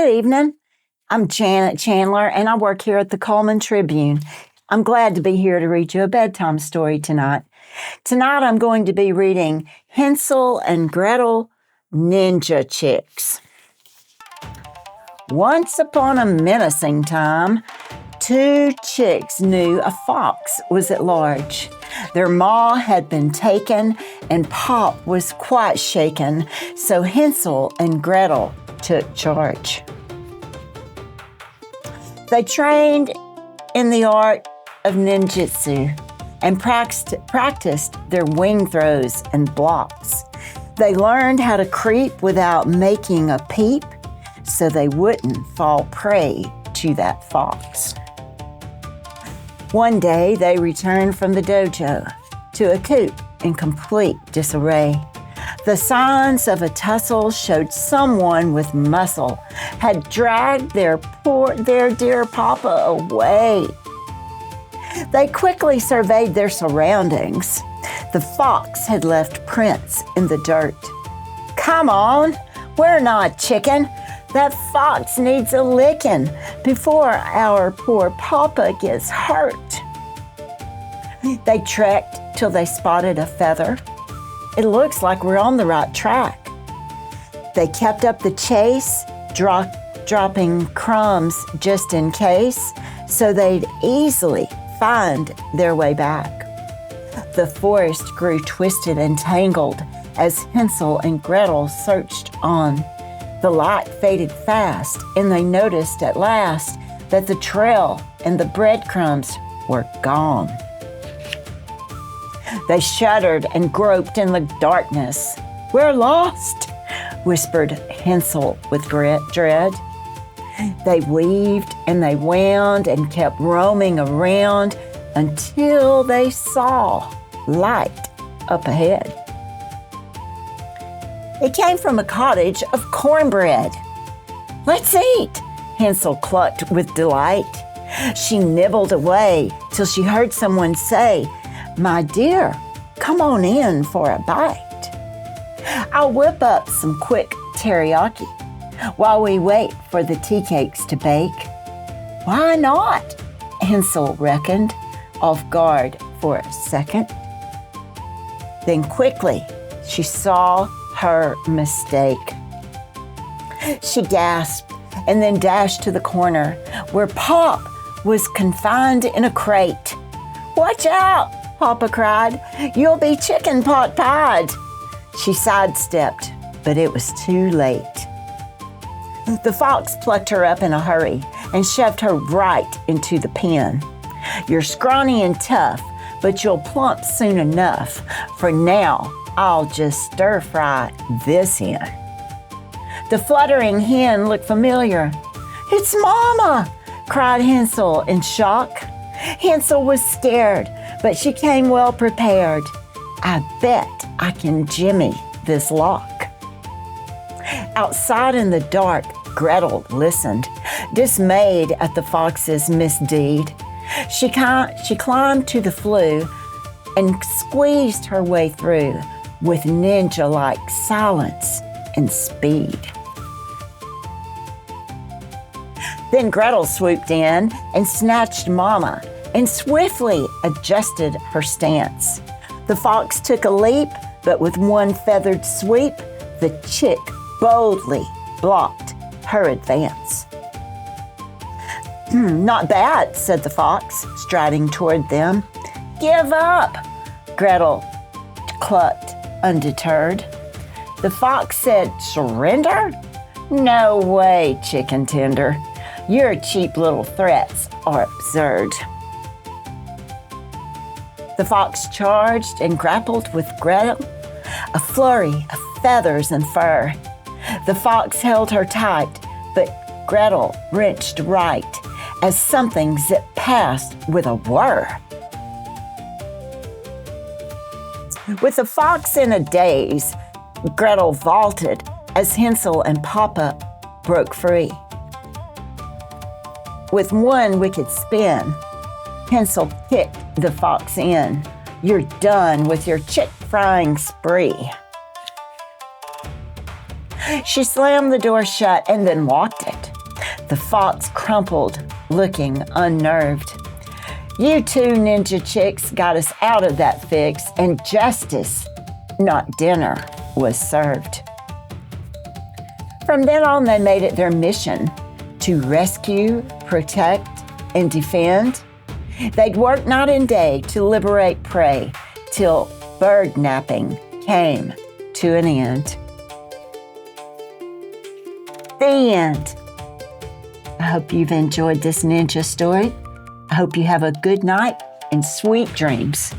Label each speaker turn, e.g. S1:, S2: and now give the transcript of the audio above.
S1: evening. I'm Janet Chandler, and I work here at the Cullman Tribune. I'm glad to be here to read you a bedtime story tonight. Tonight, I'm going to be reading Hensel and Gretel, Ninja Chicks. Once upon a menacing time, two chicks knew a fox was at large. Their ma had been taken, and Pop was quite shaken, so Hensel and Gretel took charge. They trained in the art of ninjutsu and practiced their wing throws and blocks. They learned how to creep without making a peep, so they wouldn't fall prey to that fox. One day, they returned from the dojo to a coop in complete disarray. The signs of a tussle showed someone with muscle had dragged their dear papa away. They quickly surveyed their surroundings. The fox had left prints in the dirt. "Come on, we're not chicken. That fox needs a licking before our poor papa gets hurt." They trekked till they spotted a feather. "It looks like we're on the right track." They kept up the chase, dropping crumbs just in case, so they'd easily find their way back. The forest grew twisted and tangled as Hensel and Gretel searched on. The light faded fast, and they noticed at last that the trail and the breadcrumbs were gone. They shuddered and groped in the darkness. "We're lost," whispered Hensel with dread. They weaved and they wound and kept roaming around until they saw light up ahead. It came from a cottage of cornbread. "Let's eat," Hensel clucked with delight. She nibbled away till she heard someone say, "My dear, come on in for a bite. I'll whip up some quick teriyaki while we wait for the tea cakes to bake." "Why not?" Hensel reckoned, off guard for a second. Then quickly she saw her mistake. She gasped and then dashed to the corner where Pop was confined in a crate. "Watch out!" Papa cried. "You'll be chicken pot pied." She sidestepped, but it was too late. The fox plucked her up in a hurry and shoved her right into the pen. "You're scrawny and tough, but you'll plump soon enough. For now, I'll just stir-fry this hen." The fluttering hen looked familiar. "It's Mama!" cried Hensel in shock. Hensel was scared, but she came well prepared. "I bet I can jimmy this lock." Outside in the dark, Gretel listened, dismayed at the fox's misdeed. She climbed to the flue and squeezed her way through with ninja-like silence and speed. Then Gretel swooped in and snatched Mama and swiftly adjusted her stance. The fox took a leap, but with one feathered sweep, the chick boldly blocked her advance. "Not bad," said the fox, striding toward them. "Give up," Gretel clucked, undeterred. The fox said, "Surrender? No way, chicken tender. Your cheap little threats are absurd." The fox charged and grappled with Gretel, a flurry of feathers and fur. The fox held her tight, but Gretel wrenched right as something zipped past with a whir. With the fox in a daze, Gretel vaulted as Hensel and Papa broke free. With one wicked spin, Hensel kicked the fox in. "You're done with your chick frying spree." She slammed the door shut and then locked it. The fox crumpled, looking unnerved. You two ninja chicks got us out of that fix, and justice, not dinner, was served. From then on, they made it their mission to rescue, protect, and defend. They'd work night and day to liberate prey till bird napping came to an end. The end. I hope you've enjoyed this ninja story. I hope you have a good night and sweet dreams.